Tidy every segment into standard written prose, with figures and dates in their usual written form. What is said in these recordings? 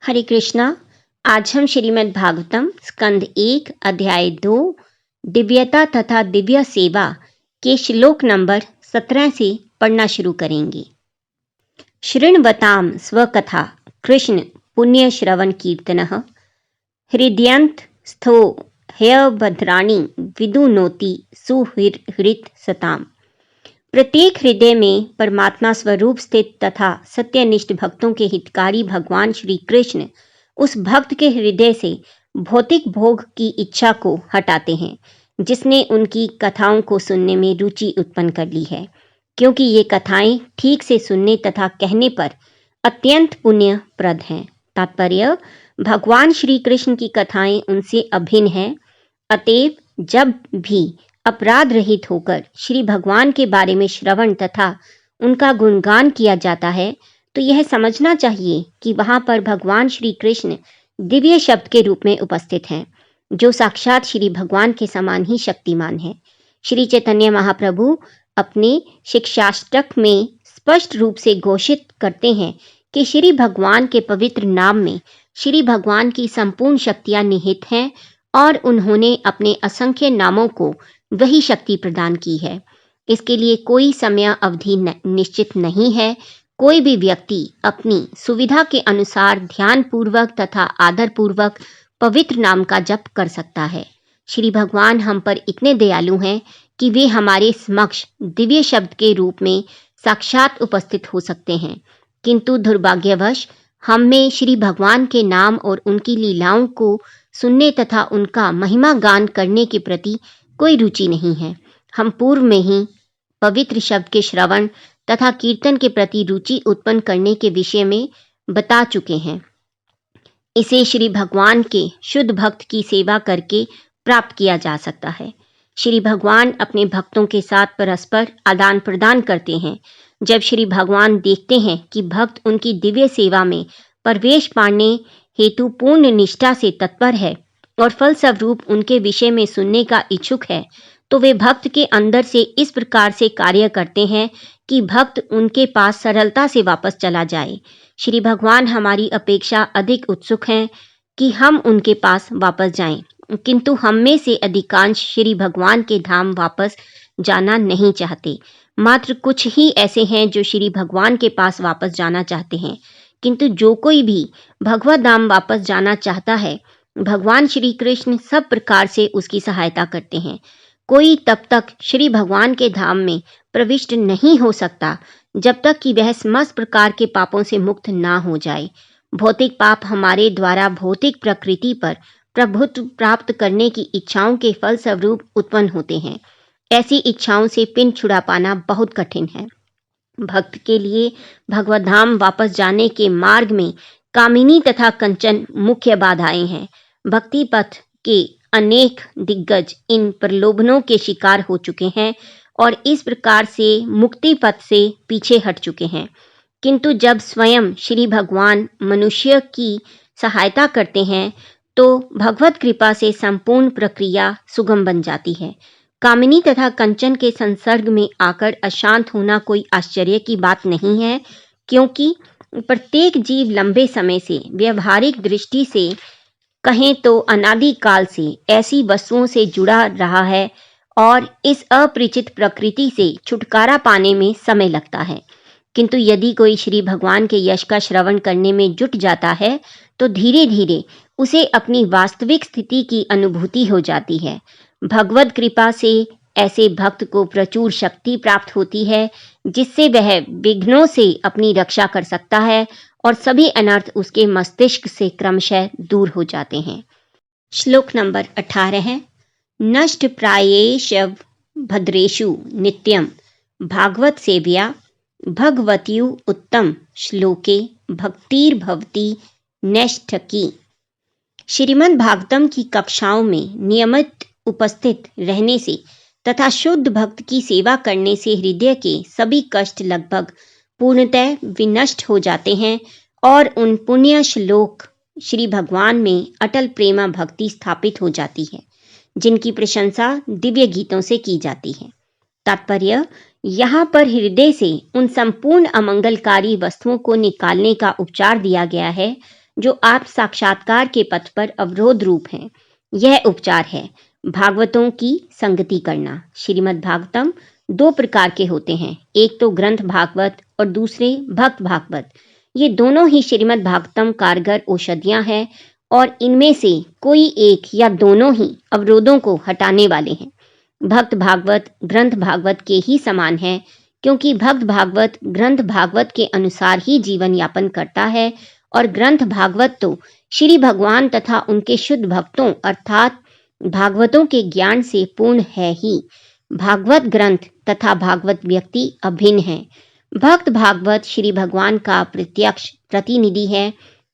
हरे कृष्णा। आज हम श्रीमद् भागवतम स्कंद 1 अध्याय 2 दिव्यता तथा दिव्य सेवा के श्लोक नंबर 17 से पढ़ना शुरू करेंगे। शृण्वताम स्वकथा कृष्ण पुण्य श्रवण कीर्तनः हृदयंत स्थो ह्यभद्राणि विदुनोति सुहृत सताम। प्रत्येक हृदय में परमात्मा स्वरूप स्थित तथा सत्यनिष्ठ भक्तों के हितकारी भगवान श्री कृष्ण उस भक्त के हृदय से भौतिक भोग की इच्छा को हटाते हैं जिसने उनकी कथाओं को सुनने में रुचि उत्पन्न कर ली है, क्योंकि ये कथाएं ठीक से सुनने तथा कहने पर अत्यंत पुण्यप्रद हैं। तात्पर्य, भगवान श्री कृष्ण की कथाएं उनसे अभिन्न हैं। अतएव जब भी अपराध रहित होकर श्री भगवान के बारे में श्रवण तथा उनका गुणगान किया जाता है तो यह समझना चाहिए कि वहां पर भगवान श्री कृष्ण दिव्य शब्द के रूप में उपस्थित हैं, जो साक्षात श्री भगवान के समान ही शक्तिमान है। श्री चैतन्य महाप्रभु अपने शिक्षाष्टक में स्पष्ट रूप से घोषित करते हैं कि श्री भगवान के पवित्र नाम में श्री भगवान की संपूर्ण शक्तियां निहित हैं और उन्होंने अपने असंख्य नामों को वही शक्ति प्रदान की है। इसके लिए कोई समय अवधि निश्चित नहीं है। कोई भी व्यक्ति अपनी सुविधा के अनुसार ध्यान पूर्वक तथा आदर पूर्वक पवित्र नाम का जप कर सकता है। श्री भगवान हम पर इतने दयालु हैं कि वे हमारे समक्ष दिव्य शब्द के रूप में साक्षात उपस्थित हो सकते हैं, किंतु दुर्भाग्यवश हम में श्री भगवान के नाम और उनकी लीलाओं को सुनने तथा उनका महिमा गान करने के प्रति कोई रुचि नहीं है। हम पूर्व में ही पवित्र शब्द के श्रवण तथा कीर्तन के प्रति रुचि उत्पन्न करने के विषय में बता चुके हैं। इसे श्री भगवान के शुद्ध भक्त की सेवा करके प्राप्त किया जा सकता है। श्री भगवान अपने भक्तों के साथ परस्पर आदान प्रदान करते हैं। जब श्री भगवान देखते हैं कि भक्त उनकी दिव्य सेवा में प्रवेश पाने हेतु पूर्ण निष्ठा से तत्पर है और फलस्वरूप उनके विषय में सुनने का इच्छुक है, तो वे भक्त के अंदर से इस प्रकार से कार्य करते हैं कि भक्त उनके पास सरलता से वापस चला जाए। श्री भगवान हमारी अपेक्षा अधिक उत्सुक हैं कि हम उनके पास वापस जाएं, किंतु हम में से अधिकांश श्री भगवान के धाम वापस जाना नहीं चाहते। मात्र कुछ ही ऐसे हैं जो श्री भगवान के पास वापस जाना चाहते हैं, किंतु जो कोई भी भगवत धाम वापस जाना चाहता है, भगवान श्री कृष्ण सब प्रकार से उसकी सहायता करते हैं। कोई तब तक श्री भगवान के धाम में प्रविष्ट नहीं हो सकता जब तक कि वह समस्त प्रकार के पापों से मुक्त ना हो जाए। भौतिक पाप हमारे द्वारा भौतिक प्रकृति पर प्रभुत्व प्राप्त करने की इच्छाओं के फलस्वरूप उत्पन्न होते हैं। ऐसी इच्छाओं से पिंड छुड़ा पाना बहुत कठिन है। भक्त के लिए भगवत धाम वापस जाने के मार्ग में कामिनी तथा कंचन मुख्य बाधाएं हैं। भक्ति पथ के अनेक दिग्गज इन प्रलोभनों के शिकार हो चुके हैं और इस प्रकार से मुक्ति पथ से पीछे हट चुके हैं, किंतु जब स्वयं श्री भगवान मनुष्य की सहायता करते हैं तो भगवत कृपा से संपूर्ण प्रक्रिया सुगम बन जाती है। कामिनी तथा कंचन के संसर्ग में आकर अशांत होना कोई आश्चर्य की बात नहीं है, क्योंकि प्रत्येक जीव लंबे समय से व्यवहारिक दृष्टि से कहें तो अनादिकाल से ऐसी वस्तुओं से जुड़ा रहा है और इस अपरिचित प्रकृति से छुटकारा पाने में समय लगता है। किंतु यदि कोई श्री भगवान के यश का श्रवण करने में जुट जाता है तो धीरे धीरे उसे अपनी वास्तविक स्थिति की अनुभूति हो जाती है। भगवत कृपा से ऐसे भक्त को प्रचुर शक्ति प्राप्त होती है, जिससे वह विघ्नों से अपनी रक्षा कर सकता है और सभी अनर्थ उसके मस्तिष्क से क्रमशः दूर हो जाते हैं। श्लोक नंबर 18 है। नष्ट प्रायेषु भद्रेषु नित्यं भागवत सेव्या भगवत्यु उत्तम श्लोके भक्तिर्भवति नैष्ठकी। श्रीमद् भागवतम की कक्षाओं में नियमित उपस्थित रहने से तथा शुद्ध भक्त की सेवा करने से हृदय के सभी कष्ट लगभग पूर्णतः विनष्ट हो जाते हैं और उन पुण्य श्लोक श्री भगवान में अटल प्रेमा भक्ति स्थापित हो जाती है, जिनकी प्रशंसा दिव्य गीतों से की जाती है। तात्पर्य, यहाँ पर हृदय से उन संपूर्ण अमंगलकारी वस्तुओं को निकालने का उपचार दिया गया है जो आप साक्षात्कार के पथ पर अवरोध रूप हैं। यह उपचार है भागवतों की संगति करना। श्रीमद् भागवतम दो प्रकार के होते हैं, एक तो ग्रंथ भागवत और दूसरे भक्त भागवत। ये दोनों ही श्रीमद् भागवतम कारगर औषधियां हैं और इनमें से कोई एक या दोनों ही अवरोधों को हटाने वाले हैं। भक्त भागवत ग्रंथ भागवत के ही समान है, क्योंकि भक्त भागवत ग्रंथ भागवत के अनुसार ही जीवन यापन करता है और ग्रंथ भागवत तो श्री भगवान तथा उनके शुद्ध भक्तों अर्थात भागवतों के ज्ञान से पूर्ण है ही। भागवत ग्रंथ तथा भागवत व्यक्ति अभिन्न है। भक्त भागवत श्री भगवान का प्रत्यक्ष प्रतिनिधि है,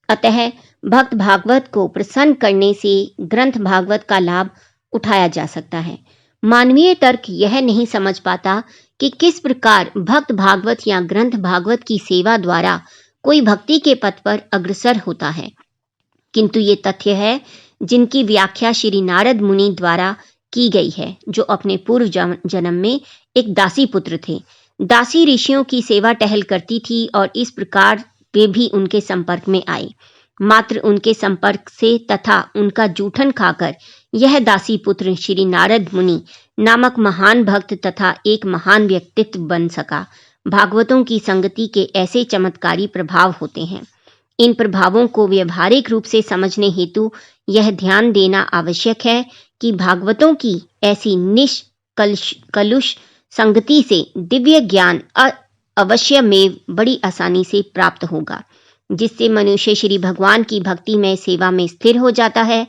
अतः भक्त भागवत को प्रसन्न करने से ग्रंथ भागवत का लाभ उठाया जा सकता है। मानवीय तर्क यह नहीं समझ पाता कि किस प्रकार भक्त भागवत या ग्रंथ भागवत की सेवा द्वारा कोई भक्ति के पथ पर अग्रसर होता है, किंतु ये तथ्य है जिनकी व्याख्या श्री नारद मुनि द्वारा की गई है, जो अपने पूर्व जन्म में एक दासी पुत्र थे। दासी ऋषियों की सेवा टहल करती थी और इस प्रकार वे भी उनके संपर्क में आए। मात्र उनके संपर्क से तथा उनका जूठन खाकर यह दासी पुत्र श्री नारद मुनि नामक महान भक्त तथा एक महान व्यक्तित्व बन सका। भागवतों की संगति के ऐसे चमत्कारी प्रभाव होते हैं। इन प्रभावों को व्यवहारिक रूप से समझने हेतु यह ध्यान देना आवश्यक है कि भागवतों की ऐसी निष्कलुष संगति से दिव्य ज्ञान अवश्य में बड़ी आसानी से प्राप्त होगा, जिससे मनुष्य श्री भगवान की भक्ति में सेवा में स्थिर हो जाता है।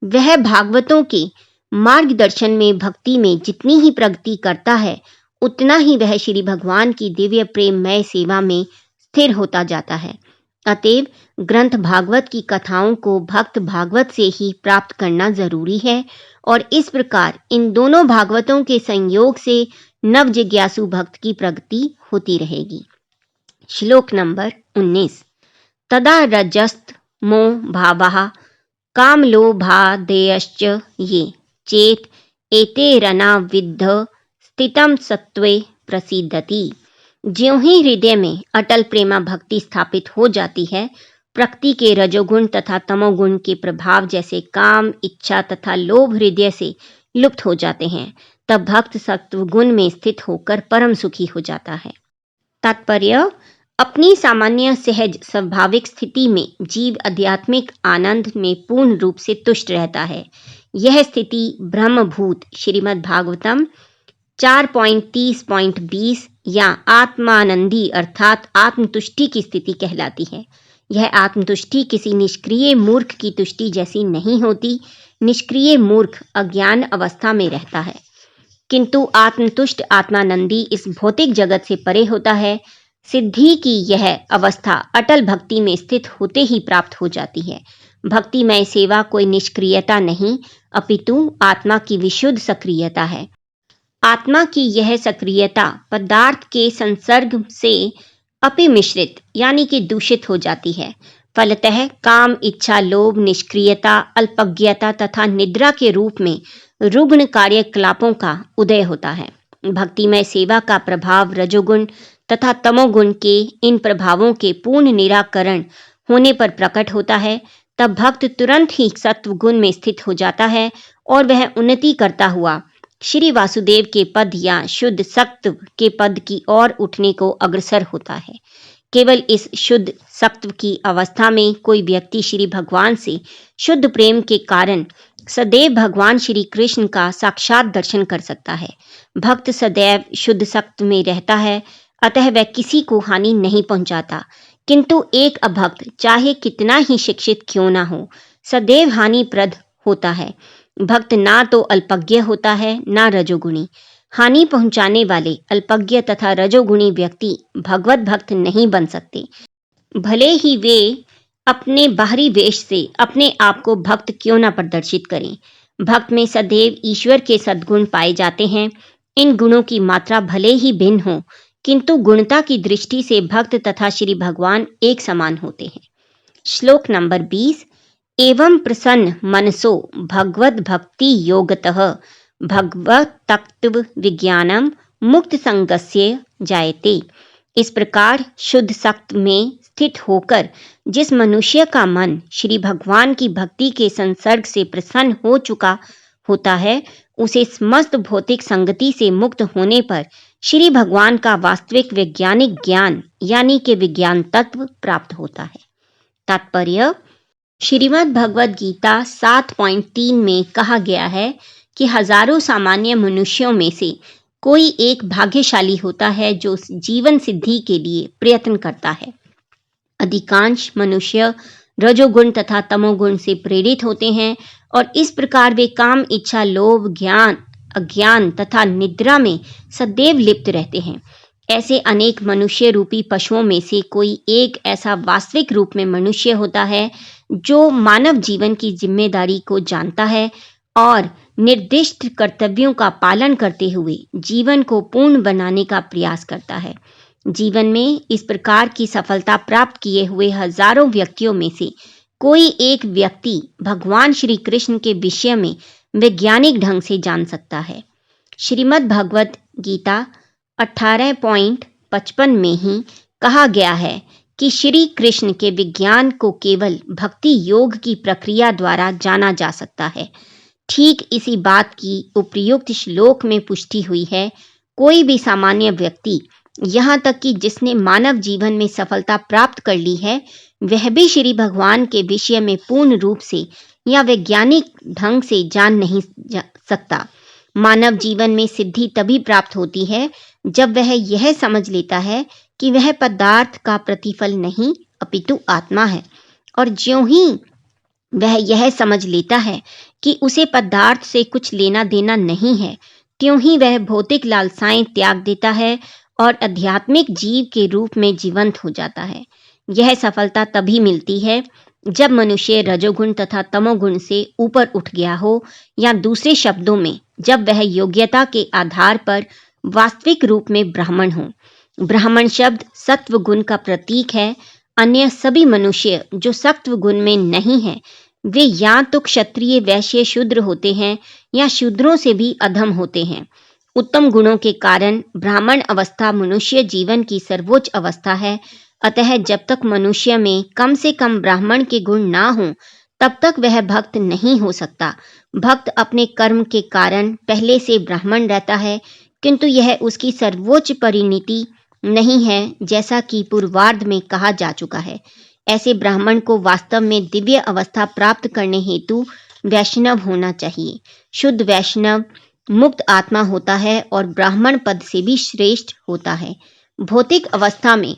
वह भागवतों के मार्गदर्शन में भक्ति में जितनी ही प्रगति करता है, उतना ही वह श्री भगवान की दिव्य प्रेममय सेवा में स्थिर होता जाता है। अतएव ग्रंथ भागवत की कथाओं को भक्त भागवत से ही प्राप्त करना जरूरी है और इस प्रकार इन दोनों भागवतों के संयोग से नव जिज्ञासु भक्त की प्रगति होती रहेगी। श्लोक नंबर 19। तदा रजस्त मो भावः कामलोभादेयश्च ये चेत एतेरना विद्ध स्थितम सत्वे प्रसिद्धति। ज्यों ही हृदय में अटल प्रेमा भक्ति स्थापित हो जाती है, प्रकृति के रजोगुण तथा तमोगुण के प्रभाव जैसे काम, इच्छा तथा लोभ हृदय से लुप्त हो जाते हैं, तब भक्त सत्व गुण में स्थित होकर परम सुखी हो जाता है। तात्पर्य: अपनी सामान्य सहज स्वाभाविक स्थिति में जीव आध्यात्मिक आनंद में पूर्ण रूप से तुष्ट रहता है। यह स्थिति ब्रह्मभूत श्रीमद् भागवतम 4.30.20 या आत्मानंदी अर्थात आत्मतुष्टि की स्थिति कहलाती है। यह आत्मतुष्टि किसी निष्क्रिय मूर्ख की तुष्टि जैसी नहीं होती। निष्क्रिय मूर्ख अज्ञान अवस्था में रहता है, किंतु आत्मतुष्ट आत्मानंदी इस भौतिक जगत से परे होता है। सिद्धि की यह अवस्था अटल भक्ति में स्थित होते ही प्राप्त हो जाती है। भक्तिमय सेवा कोई निष्क्रियता नहीं, अपितु आत्मा की विशुद्ध सक्रियता है। आत्मा की यह सक्रियता पदार्थ के संसर्ग से अपिमिश्रित यानी कि दूषित हो जाती है। फलतः काम, इच्छा, लोभ, निष्क्रियता, अल्पज्ञता तथा निद्रा के रूप में रुग्ण कार्यकलापों का उदय होता है। भक्तिमय सेवा का प्रभाव रजोगुण तथा तमोगुण के इन प्रभावों के पूर्ण निराकरण होने पर प्रकट होता है। तब भक्त तुरंत ही सत्व गुण में स्थित हो जाता है और वह उन्नति करता हुआ श्री वासुदेव के पद या शुद्ध सत्व के पद की ओर उठने को अग्रसर होता है। केवल इस शुद्ध सत्व की अवस्था में कोई व्यक्ति श्री भगवान से शुद्ध प्रेम के कारण सदैव भगवान श्री कृष्ण का साक्षात दर्शन कर सकता है। भक्त सदैव शुद्ध सत्व में रहता है, अतः वह किसी को हानि नहीं पहुंचाता, किंतु एक अभक्त चाहे कितना ही शिक्षित क्यों ना हो, सदैव हानिप्रद होता है। भक्त ना तो अल्पज्ञ होता है, ना रजोगुणी। हानि पहुंचाने वाले अल्पज्ञ तथा रजोगुणी व्यक्ति भगवत भक्त नहीं बन सकते, भले ही वे अपने बाहरी वेश से अपने आप को भक्त क्यों न प्रदर्शित करें। भक्त में सदैव ईश्वर के सद्गुण पाए जाते हैं। इन गुणों की मात्रा भले ही भिन्न हो, किंतु गुणता की दृष्टि से भक्त तथा श्री भगवान एक समान होते हैं। श्लोक नंबर 20। एवं प्रसन्न मनसो भगवद भक्ति योगतः भगवत तत्व विज्ञानम मुक्त संगस्य जायते। इस प्रकार शुद्ध सत्व में स्थित होकर जिस मनुष्य का मन श्री भगवान की भक्ति के संसर्ग से प्रसन्न हो चुका होता है, उसे समस्त भौतिक संगति से मुक्त होने पर श्री भगवान का वास्तविक वैज्ञानिक ज्ञान यानी कि विज्ञान तत्व प्राप्त होता है। तात्पर्य: श्रीमद् भगवद गीता 7.3 में कहा गया है कि हजारों सामान्य मनुष्यों में से कोई एक भाग्यशाली होता है जो जीवन सिद्धि के लिए प्रयत्न करता है। अधिकांश मनुष्य रजोगुण तथा तमोगुण से प्रेरित होते हैं और इस प्रकार वे काम, इच्छा, लोभ, ज्ञान, अज्ञान तथा निद्रा में सदैव लिप्त रहते हैं। ऐसे अनेक मनुष्य रूपी पशुओं में से कोई एक ऐसा वास्तविक रूप में मनुष्य होता है जो मानव जीवन की जिम्मेदारी को जानता है और निर्दिष्ट कर्तव्यों का पालन करते हुए जीवन को पूर्ण बनाने का प्रयास करता है। जीवन में इस प्रकार की सफलता प्राप्त किए हुए हजारों व्यक्तियों में से कोई एक व्यक्ति भगवान श्री कृष्ण के विषय में वैज्ञानिक ढंग से जान सकता है। श्रीमद् भगवद गीता 18.55 में ही कहा गया है कि श्री कृष्ण के विज्ञान को केवल भक्ति योग की प्रक्रिया द्वारा जाना जा सकता है। ठीक इसी बात की उपर्युक्त श्लोक में पुष्टि हुई है। कोई भी सामान्य व्यक्ति, यहाँ तक कि जिसने मानव जीवन में सफलता प्राप्त कर ली है, वह भी श्री भगवान के विषय में पूर्ण रूप से या वैज्ञानिक ढंग से जान नहीं सकता। मानव जीवन में सिद्धि तभी प्राप्त होती है जब वह यह समझ लेता है कि वह पदार्थ का प्रतिफल नहीं अपितु आत्मा है, और ज्यों ही वह यह समझ लेता है कि उसे पदार्थ से कुछ लेना देना नहीं है, त्यों ही वह भौतिक लालसाएं त्याग देता है और आध्यात्मिक जीव के रूप में जीवंत हो जाता है। यह सफलता तभी मिलती है जब मनुष्य रजोगुण तथा तमोगुण से ऊपर उठ गया हो, या दूसरे शब्दों में जब वह योग्यता के आधार पर वास्तविक रूप में ब्राह्मण हो। ब्राह्मण शब्द सत्व गुण का प्रतीक है। अन्य सभी मनुष्य जो सत्व गुण में नहीं है, वे या तो क्षत्रिय, वैश्य, शूद्र होते हैं या शूद्रों से भी अधम होते हैं। उत्तम गुणों के कारण ब्राह्मण अवस्था मनुष्य जीवन की सर्वोच्च अवस्था है। अतः जब तक मनुष्य में कम से कम ब्राह्मण के गुण ना हो, तब तक वह भक्त नहीं हो सकता। भक्त अपने कर्म के कारण पहले से ब्राह्मण रहता है, किंतु यह उसकी सर्वोच्च परिणति नहीं है, जैसा कि पूर्वार्ध में कहा जा चुका है। ऐसे ब्राह्मण को वास्तव में दिव्य अवस्था प्राप्त करने हेतु वैष्णव होना चाहिए। शुद्ध वैष्णव मुक्त आत्मा होता है और ब्राह्मण पद से भी श्रेष्ठ होता है। भौतिक अवस्था में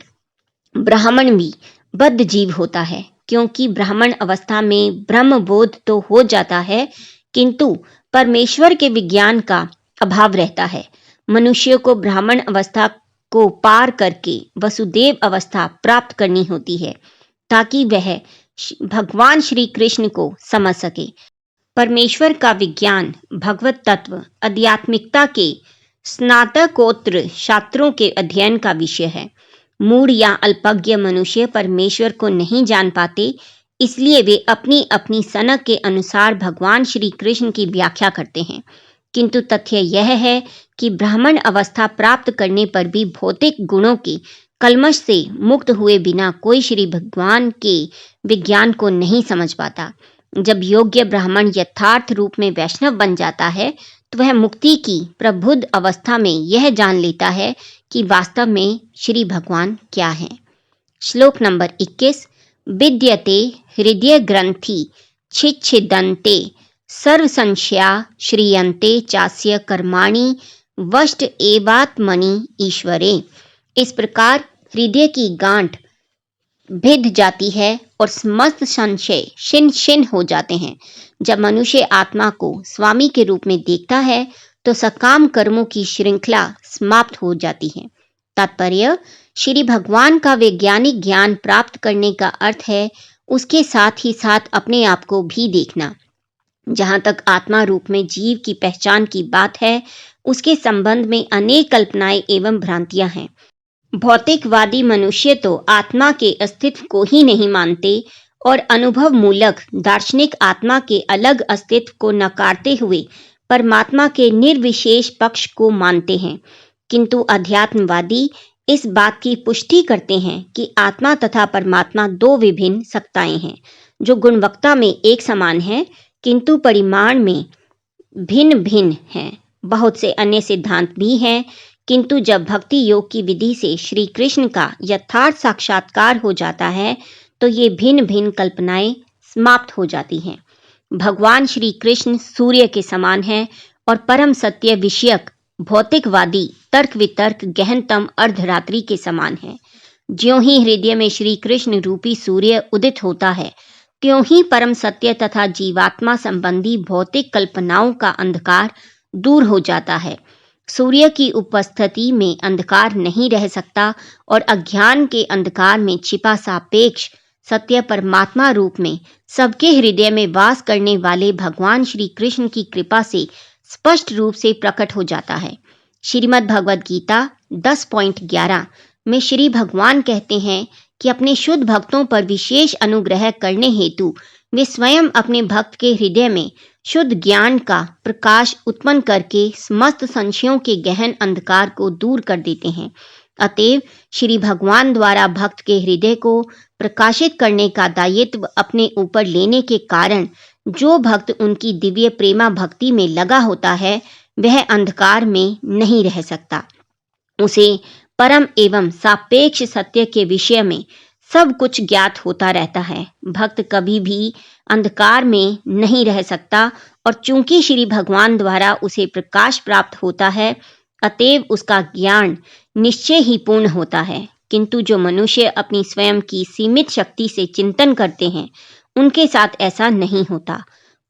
ब्राह्मण भी बद्ध जीव होता है, क्योंकि ब्राह्मण अवस्था में ब्रह्म बोध तो हो जाता है, किंतु परमेश्वर के विज्ञान का अभाव रहता है। मनुष्य को ब्राह्मण अवस्था को पार करके वसुदेव अवस्था प्राप्त करनी होती है, ताकि वह भगवान श्री कृष्ण को समझ सके। परमेश्वर का विज्ञान, भगवत तत्व, आध्यात्मिकता के स्नातकोत्तर शास्त्रों के अध्ययन का विषय है। मूढ़ या अल्पज्ञ मनुष्य परमेश्वर को नहीं जान पाते, इसलिए वे अपनी अपनी सनक के अनुसार भगवान श्री कृष्ण की व्याख्या करते हैं। किंतु तथ्य यह है कि ब्राह्मण अवस्था प्राप्त करने पर भी भौतिक गुणों के कलमश से मुक्त हुए बिना कोई श्री भगवान के विज्ञान को नहीं समझ पाता। जब योग्य ब्राह्मण यथार्थ रूप में वैष्णव बन जाता है, तो वह मुक्ति की प्रबुद्ध अवस्था में यह जान लेता है कि वास्तव में श्री भगवान क्या है। श्लोक नंबर 21। विद्यते हृदय ग्रंथि छिच्छिदन्ते सर्व संशया श्रियन्ते चास्य कर्माणि वष्ट एवात्मनि ईश्वरे। इस प्रकार हृदय की गांठ भिद जाती है और समस्त संशय छिन्न छिन्न हो जाते हैं। जब मनुष्य आत्मा को स्वामी के रूप में देखता है, तो सकाम कर्मों की श्रृंखला समाप्त हो जाती है। तात्पर्य: श्री भगवान का वैज्ञानिक ज्ञान प्राप्त करने का अर्थ है उसके साथ ही साथ अपने आप को भी देखना। जहाँ तक आत्मा रूप में जीव की पहचान की बात है, उसके संबंध में अनेक कल्पनाएं एवं भ्रांतियां हैं। भौतिकवादी मनुष्य तो आत्मा के अस्तित्व को ही नहीं मानते और अनुभव मूलक दार्शनिक आत्मा के अलग अस्तित्व को नकारते हुए परमात्मा के निर्विशेष पक्ष को मानते हैं। किंतु अध्यात्मवादी इस बात की पुष्टि करते हैं कि आत्मा तथा परमात्मा दो विभिन्न सत्ताएं हैं जो गुणवत्ता में एक समान है किंतु परिमाण में भिन्न भिन्न हैं। बहुत से अन्य सिद्धांत भी हैं, किंतु जब भक्ति योग की विधि से श्री कृष्ण का यथार्थ साक्षात्कार हो जाता है तो ये भिन्न भिन्न कल्पनाएं समाप्त हो जाती हैं। भगवान श्री कृष्ण सूर्य के समान हैं और परम सत्य विषयक भौतिकवादी तर्क वितर्क गहनतम अर्धरात्रि के समान है। ज्यों ही हृदय में श्री कृष्ण रूपी सूर्य उदित होता है त्यों ही परम सत्य तथा जीवात्मा संबंधी भौतिक कल्पनाओं का अंधकार दूर हो जाता है। सूर्य की उपस्थिति में अंधकार नहीं रह सकता और अज्ञान के अंधकार में छिपा सापेक्ष सत्य परमात्मा रूप में सबके हृदय में वास करने वाले भगवान श्री कृष्ण की कृपा से स्पष्ट रूप से प्रकट हो जाता है। श्रीमद् भगवद गीता 10.11 में श्री भगवान कहते हैं कि अपने शुद्ध भक्तों पर विशेष अनुग्रह करने हेतु वे स्वयं अपने भक्त के हृदय में शुद्ध ज्ञान का प्रकाश उत्पन्न करके समस्त संशयों के गहन अंधकार को दूर कर देते हैं। अतएव श्री भगवान द्वारा भक्त के हृदय को प्रकाशित करने का दायित्व अपने ऊपर लेने के कारण जो भक्त उनकी दिव्य प्रेमा भक्ति में लगा होता है वह अंधकार में नहीं रह सकता। उसे परम एवं सापेक्ष सत्य के विषय में सब कुछ ज्ञात होता रहता है। भक्त कभी भी अंधकार में नहीं रह सकता और चूंकि श्री भगवान द्वारा उसे प्रकाश प्राप्त होता है अतएव उसका ज्ञान निश्चय ही पूर्ण होता है। किंतु जो मनुष्य अपनी स्वयं की सीमित शक्ति से चिंतन करते हैं उनके साथ ऐसा नहीं होता।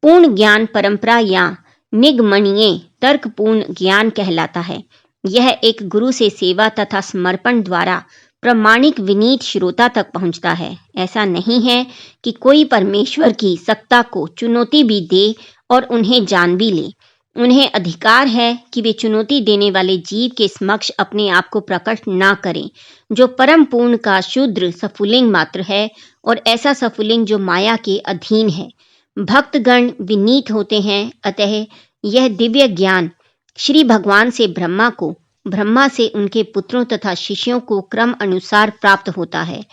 पूर्ण ज्ञान परंपरा या निगमनीय तर्कपूर्ण ज्ञान कहलाता है। यह एक गुरु से सेवा तथा समर्पण द्वारा प्रामाणिक विनीत श्रोता तक पहुंचता है। ऐसा नहीं है कि कोई परमेश्वर की सत्ता को चुनौती भी दे और उन्हें जान भी ले। उन्हें अधिकार है कि वे चुनौती देने वाले जीव के समक्ष अपने आप को प्रकट ना करें जो परम पूर्ण का शूद्र सफुलिंग मात्र है और ऐसा सफुलिंग जो माया के अधीन है। भक्तगण विनीत होते हैं, अतः यह दिव्य ज्ञान श्री भगवान से ब्रह्मा को, ब्रह्मा से उनके पुत्रों तथा शिष्यों को क्रम अनुसार प्राप्त होता है।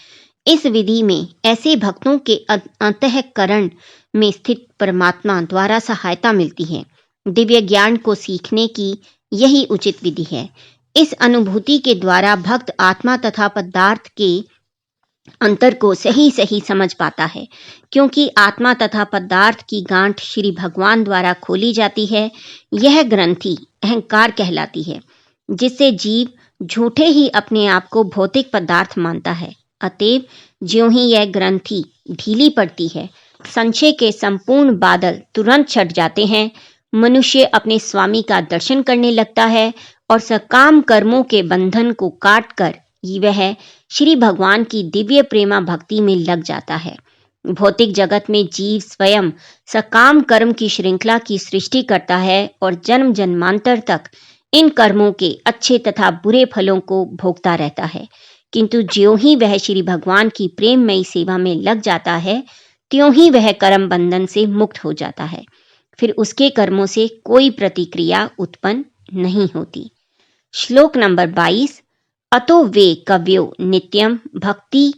इस विधि में ऐसे भक्तों के अंतःकरण में स्थित परमात्मा द्वारा सहायता मिलती है। दिव्य ज्ञान को सीखने की यही उचित विधि है। इस अनुभूति के द्वारा भक्त आत्मा तथा पदार्थ के अंतर को सही सही समझ पाता है, क्योंकि आत्मा तथा पदार्थ की गांठ श्री भगवान द्वारा खोली जाती है। यह ग्रंथि अहंकार कहलाती है, जिससे जीव झूठे ही अपने आप को भौतिक पदार्थ मानता है। अतएव ज्यों ही यह ग्रंथि ढीली पड़ती है संशय के संपूर्ण बादल तुरंत छट जाते हैं। मनुष्य अपने स्वामी का दर्शन करने लगता है और सकाम कर्मों के बंधन को काट कर वह श्री भगवान की दिव्य प्रेमा भक्ति में लग जाता है। भौतिक जगत में जीव स्वयं सकाम कर्म की श्रृंखला की सृष्टि करता है और जन्म जन्मांतर तक इन कर्मों के अच्छे तथा बुरे फलों को भोगता रहता है। किंतु ज्यों ही वह श्री भगवान की प्रेममयी सेवा में लग जाता है त्यों ही वह कर्म बंधन से मुक्त हो जाता है। फिर उसके कर्मों से कोई प्रतिक्रिया उत्पन्न नहीं होती। श्लोक नंबर 22। अतो वे कव्यो नित्यम भक्ति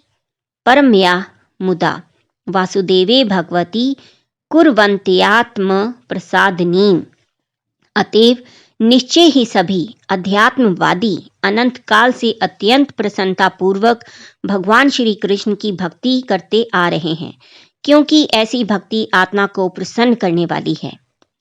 परमया मुदा वासुदेवे भगवती कुर्वन्त्यात्म प्रसादनीम। अतएव निश्चय ही सभी अध्यात्मवादी अनंत काल से अत्यंत प्रसन्नता पूर्वक भगवान श्री कृष्ण की भक्ति करते आ रहे हैं, क्योंकि ऐसी भक्ति आत्मा को प्रसन्न करने वाली है।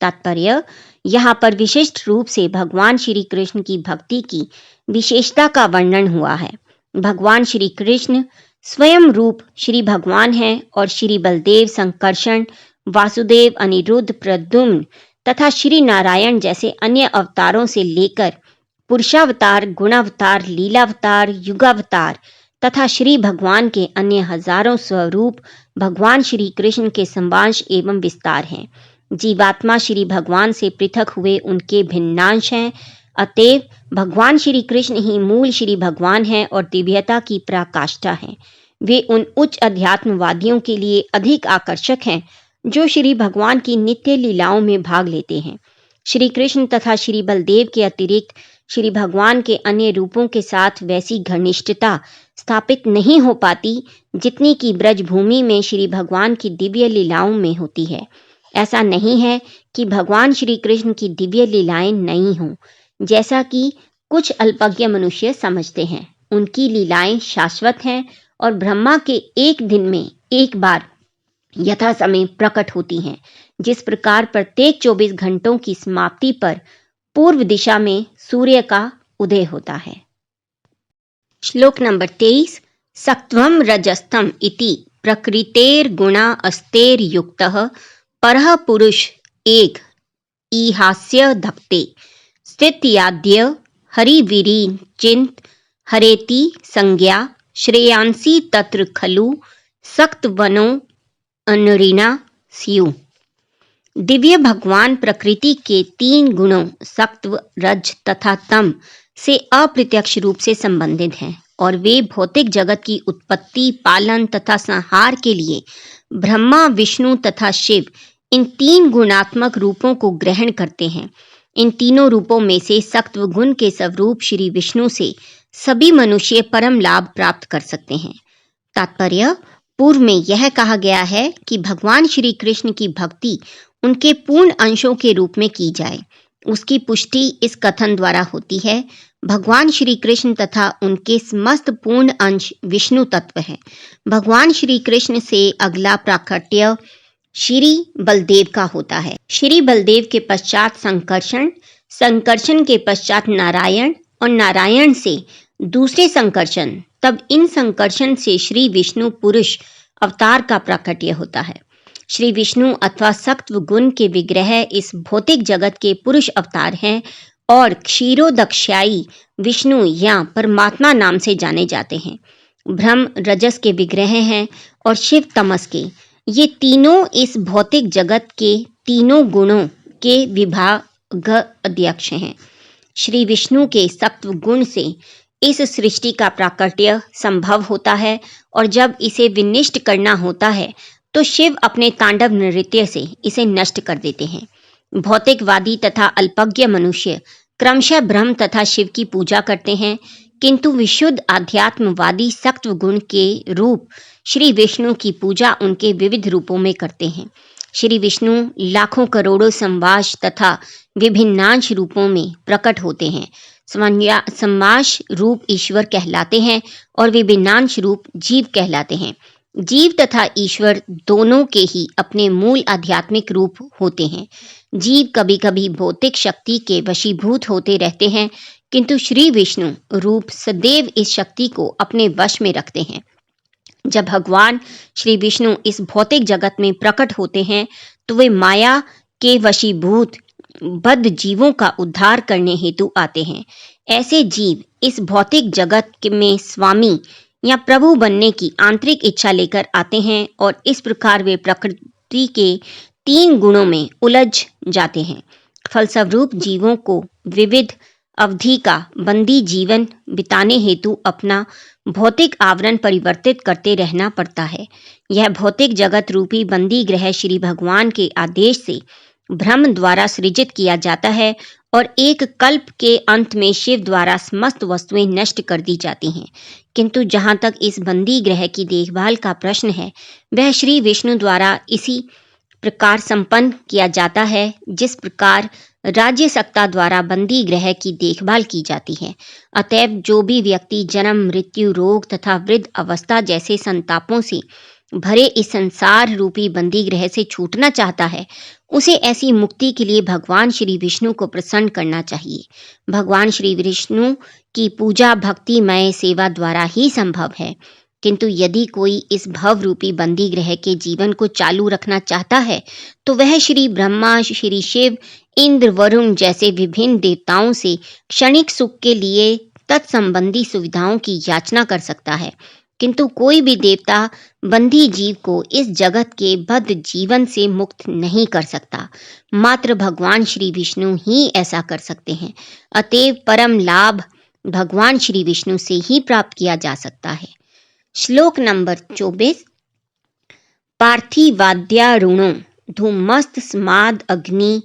तात्पर्य, यहाँ पर विशिष्ट रूप से भगवान श्री कृष्ण की भक्ति की विशेषता का वर्णन हुआ है। भगवान श्री कृष्ण स्वयं रूप श्री भगवान हैं और श्री बलदेव संकर्षण, वासुदेव, अनिरुद्ध, प्रद्युम्न तथा श्री नारायण जैसे अन्य अवतारों से लेकर पुरुषावतार, गुणावतार, लीलावतार, युगावतार तथा श्री भगवान के अन्य हजारों स्वरूप भगवान श्री कृष्ण के संवांश एवं विस्तार हैं। जीवात्मा श्री भगवान से पृथक हुए उनके भिन्नांश हैं। अतएव भगवान श्री कृष्ण ही मूल श्री भगवान हैं और दिव्यता की पराकाष्ठा हैं। वे उन उच्च अध्यात्मवादियों के लिए अधिक आकर्षक हैं जो श्री भगवान की नित्य लीलाओं में भाग लेते हैं। श्री कृष्ण तथा श्री बलदेव के अतिरिक्त श्री भगवान के अन्य रूपों के साथ वैसी घनिष्ठता स्थापित नहीं हो पाती जितनी कि ब्रजभूमि में श्री भगवान की दिव्य लीलाओं में होती है। ऐसा नहीं है कि भगवान श्री कृष्ण की दिव्य लीलाएं नहीं हों, जैसा कि कुछ अल्पज्ञ मनुष्य समझते हैं। उनकी लीलाएं शाश्वत हैं और ब्रह्मा के एक दिन में एक बार यथा समय प्रकट होती हैं। जिस प्रकार प्रत्येक 24 घंटों की समाप्ति पर पूर्व दिशा में सूर्य का उदय होता है। श्लोक नंबर 23। सत्वं रजस्तम इति प्रकृतेर्गुणा अस्तेर्युक्तः परः पुरुष एक ईहास्य धत्ते स्थित्याद्य हरिवीरी चिंत हरेति संज्ञा श्रेयांसी तत्र खलु सक्तवनो अनरिणा स्यु। दिव्य भगवान प्रकृति के 3 गुणों सत्व, रज तथा तम से अप्रत्यक्ष रूप से संबंधित हैं और वे भौतिक जगत की उत्पत्ति, पालन तथा संहार के लिए ब्रह्मा, विष्णु तथा शिव इन 3 गुणात्मक रूपों को ग्रहण करते हैं। इन तीनों रूपों में से सत्व गुण के स्वरूप श्री विष्णु से सभी मनुष्य परम लाभ प्राप्त कर सकते हैं। तात्पर्य: पूर्व में यह कहा गया है कि भगवान श्री कृष्ण की भक्ति उनके पूर्ण अंशों के रूप में की जाए। उसकी पुष्टि इस कथन द्वारा होती है, भगवान श्री कृष्ण तथा उनके समस्त पूर्ण अंश विष्णु तत्व है। भगवान श्री कृष्ण से अगला प्राकट्य श्री बलदेव का होता है। श्री बलदेव के पश्चात संकर्षण, संकर्षण के पश्चात नारायण और नारायण से दूसरे संकर्षण, तब इन संकर्षण से श्री विष्णु पुरुष अवतार का प्राकट्य होता है। श्री विष्णु अथवा सत्व गुण के विग्रह इस भौतिक जगत के पुरुष अवतार हैं और क्षीरोदक्षायी विष्णु या परमात्मा नाम से जाने जाते हैं। ब्रह्म रजस के विग्रह हैं और शिव तमस के। ये तीनों इस भौतिक जगत के तीनों गुणों के विभाग अध्यक्ष हैं। श्री विष्णु के सत्व गुण से इस सृष्टि का प्राकट्य संभव होता है और जब इसे विनिष्ट करना होता है तो शिव अपने तांडव नृत्य से इसे नष्ट कर देते हैं। भौतिकवादी तथा अल्पज्ञ मनुष्य क्रमशः ब्रह्म तथा शिव की पूजा करते हैं, किंतु विशुद्ध आध्यात्मवादी सत्व गुण के रूप श्री विष्णु की पूजा उनके विविध रूपों में करते हैं। श्री विष्णु लाखों करोड़ों संवास तथा विभिन्नांश रूपों में प्रकट होते हैं। समास रूप ईश्वर कहलाते हैं और विभिन्नांश रूप जीव कहलाते हैं। जीव तथा ईश्वर दोनों के ही अपने मूल आध्यात्मिक रूप होते हैं। जीव कभी कभी भौतिक शक्ति के वशीभूत होते रहते हैं, किंतु श्री विष्णु रूप सदैव इस शक्ति को अपने वश में रखते हैं। जब भगवान श्री विष्णु इस भौतिक जगत में प्रकट होते हैं तो वे माया के वशीभूत बद्ध जीवों का उद्धार करने हेतु आते हैं। ऐसे जीव इस भौतिक जगत में स्वामी या प्रभु बनने की आंतरिक इच्छा लेकर आते हैं और इस प्रकार वे प्रकृति के 3 गुणों में उलझ जाते हैं। फलस्वरूप जीवों को विविध अवधि का बंदी जीवन बिताने हेतु अपना भौतिक आवरण परिवर्तित करते रहना पड़ता है। यह भौतिक जगत रूपी बंदी ग्रह श्री भगवान के आदेश से ब्रह्म द्वारा सृजित किया जाता है और एक कल्प के अंत में शिव द्वारा समस्त वस्तुएं नष्ट कर दी जाती हैं। किंतु जहाँ तक इस बंदी ग्रह की देखभाल का प्रश्न है, वह श्री विष्णु द्वारा इसी प्रकार संपन्न किया जाता है जिस प्रकार राज्य सत्ता द्वारा बंदी ग्रह की देखभाल की जाती है। अतएव जो भी व्यक्ति जन्म, मृत्यु, रोग तथा वृद्ध अवस्था जैसे संतापों से भरे इस संसार रूपी बंदी ग्रह से छूटना चाहता है, उसे ऐसी मुक्ति के लिए भगवान श्री विष्णु को प्रसन्न करना चाहिए। भगवान श्री विष्णु की पूजा भक्तिमय सेवा द्वारा ही संभव है। किंतु यदि कोई इस भव रूपी बंदी ग्रह के जीवन को चालू रखना चाहता है तो वह श्री ब्रह्मा, श्री शिव, इंद्र, वरुण जैसे विभिन्न देवताओं से क्षणिक सुख के लिए तत्संबंधी सुविधाओं की याचना कर सकता है। किंतु कोई भी देवता बंदी जीव को इस जगत के बद्ध जीवन से मुक्त नहीं कर सकता। मात्र भगवान श्री विष्णु ही ऐसा कर सकते हैं। अतएव परम लाभ भगवान श्री विष्णु से ही प्राप्त किया जा सकता है। श्लोक नंबर 24। पार्थिवाद्यारुणो धूमस्त स्माद अग्नि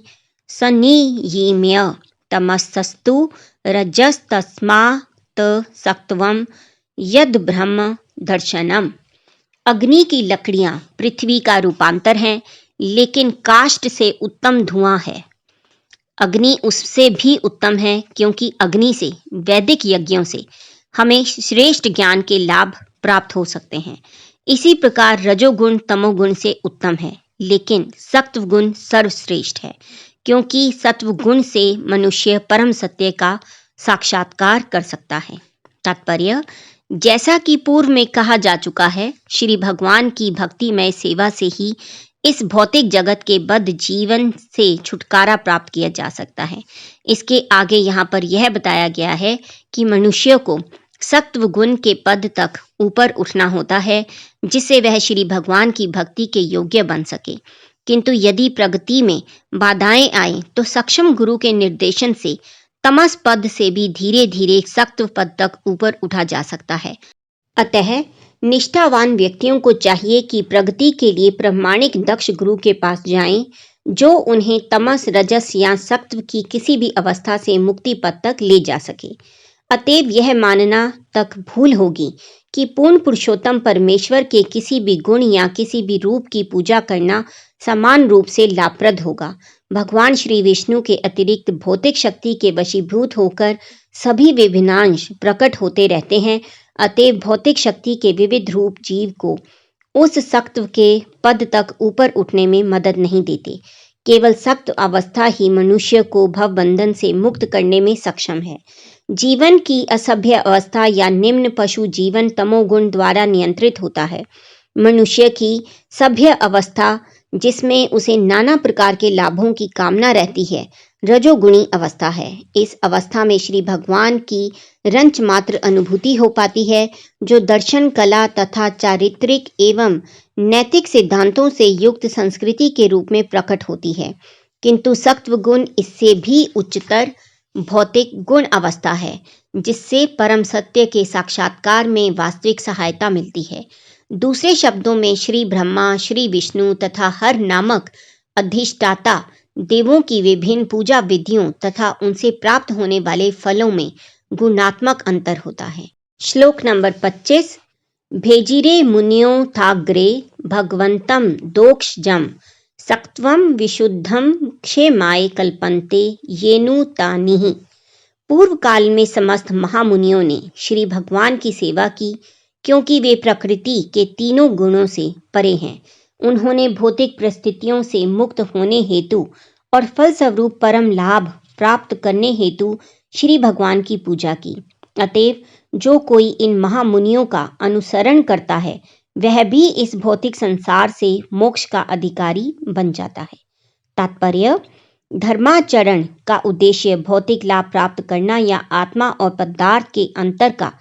सनियीम्य तमस्तस्तु रजस्तस्मात् सत्वम यद ब्रह्म दर्शनम। अग्नि की लकड़ियां पृथ्वी का रूपांतर हैं, लेकिन काष्ठ से उत्तम धुआं है। अग्नि उससे भी उत्तम है, क्योंकि अग्नि से, वैदिक यज्ञों से हमें श्रेष्ठ ज्ञान के लाभ प्राप्त हो सकते हैं। इसी प्रकार रजोगुण तमोगुण से उत्तम है, लेकिन सत्वगुण सर्वश्रेष्ठ है, क्योंकि सत्वगुण से मनुष्य परम सत्य का साक्षात्कार कर सकता है। तात्पर्य: जैसा कि पूर्व में कहा जा चुका है, श्री भगवान की भक्तिमय सेवा से ही इस भौतिक जगत के बद्ध जीवन से छुटकारा प्राप्त किया जा सकता है। इसके आगे यहाँ पर यह बताया गया है कि मनुष्य को सत्व गुण के पद तक ऊपर उठना होता है, जिससे वह श्री भगवान की भक्ति के योग्य बन सके। किंतु यदि प्रगति में बाधाएं आए तो सक्षम गुरु के निर्देशन से तमस पद से भी धीरे धीरे सत्व पद तक ऊपर उठा जा सकता है। अतः निष्ठावान व्यक्तियों को चाहिए कि प्रगति के लिए प्रामाणिक दक्ष गुरु के पास जाएं, जो उन्हें तमस, रजस या सत्व की किसी भी अवस्था से मुक्ति पद तक ले जा सके। अतएव यह मानना तक भूल होगी कि पूर्ण पुरुषोत्तम परमेश्वर के किसी भी गुण या किसी भी रूप की पूजा करना समान रूप से लाभप्रद होगा। भगवान श्री विष्णु के अतिरिक्त भौतिक शक्ति के वशीभूत होकर सभी विभिन्नांश प्रकट होते रहते हैं। अतएव भौतिक शक्ति के विविध रूप जीव को उस सत्व के पद तक ऊपर उठने में मदद नहीं देते। केवल सत्व अवस्था ही मनुष्य को भव बंधन से मुक्त करने में सक्षम है। जीवन की असभ्य अवस्था या निम्न पशु जीवन तमोगुण द्वारा नियंत्रित होता है। मनुष्य की सभ्य अवस्था, जिसमें उसे नाना प्रकार के लाभों की कामना रहती है, रजोगुणी अवस्था है। इस अवस्था में श्री भगवान की रंच मात्र अनुभूति हो पाती है, जो दर्शन, कला तथा चारित्रिक एवं नैतिक सिद्धांतों से युक्त संस्कृति के रूप में प्रकट होती है। किंतु सत्व गुण इससे भी उच्चतर भौतिक गुण अवस्था है, जिससे परम सत्य के साक्षात्कार में वास्तविक सहायता मिलती है। दूसरे शब्दों में श्री ब्रह्मा, श्री विष्णु तथा हर नामक अधिष्ठाता देवों की विभिन्न पूजा विधियों तथा उनसे प्राप्त होने वाले फलों में गुणात्मक अंतर होता है। श्लोक नंबर 25। भेजिरे मुनियो थाग्रे भगवंतम दोक्षजम सत्वम विशुद्धम क्षेमाय कल्पन्ते येनु तानिहि। पूर्व काल में समस्त महामुनियों ने श्री भगवान की सेवा की, क्योंकि वे प्रकृति के तीनों गुणों से परे हैं। उन्होंने भौतिक परिस्थितियों से मुक्त होने हेतु और फलस्वरूप परम लाभ प्राप्त करने हेतु श्री भगवान की पूजा की। अतएव जो कोई इन महामुनियों का अनुसरण करता है, वह भी इस भौतिक संसार से मोक्ष का अधिकारी बन जाता है। तात्पर्य: धर्माचरण का उद्देश्य भौतिक लाभ प्राप्त करना या आत्मा और पदार्थ के अंतर का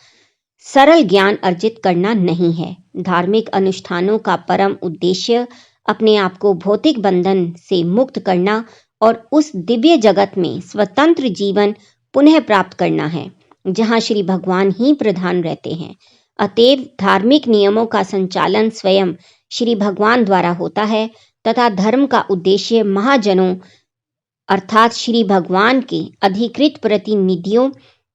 सरल ज्ञान अर्जित करना नहीं है। धार्मिक अनुष्ठानों का परम उद्देश्य अपने आप को भौतिक बंधन से मुक्त करना और उस दिव्य जगत में स्वतंत्र जीवन पुनः प्राप्त करना है, जहाँ श्री भगवान ही प्रधान रहते हैं। अतएव धार्मिक नियमों का संचालन स्वयं श्री भगवान द्वारा होता है तथा धर्म का उद्देश्य महाजनों अर्थात श्री भगवान के अधिकृत प्रतिनिधियों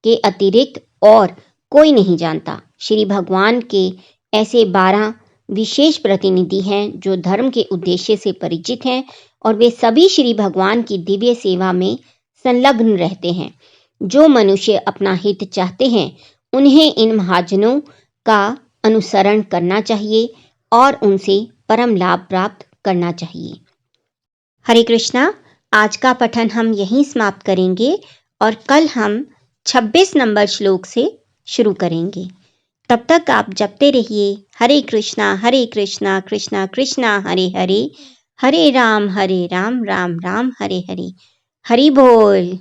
के अतिरिक्त और कोई नहीं जानता। श्री भगवान के ऐसे 12 विशेष प्रतिनिधि हैं जो धर्म के उद्देश्य से परिचित हैं, और वे सभी श्री भगवान की दिव्य सेवा में संलग्न रहते हैं। जो मनुष्य अपना हित चाहते हैं, उन्हें इन महाजनों का अनुसरण करना चाहिए और उनसे परम लाभ प्राप्त करना चाहिए। हरे कृष्णा। आज का पठन हम यहीं समाप्त करेंगे और कल हम 26 नंबर श्लोक से शुरू करेंगे। तब तक आप जपते रहिए हरे कृष्णा कृष्णा कृष्णा हरे हरे, हरे राम राम राम हरे हरे। हरि बोल।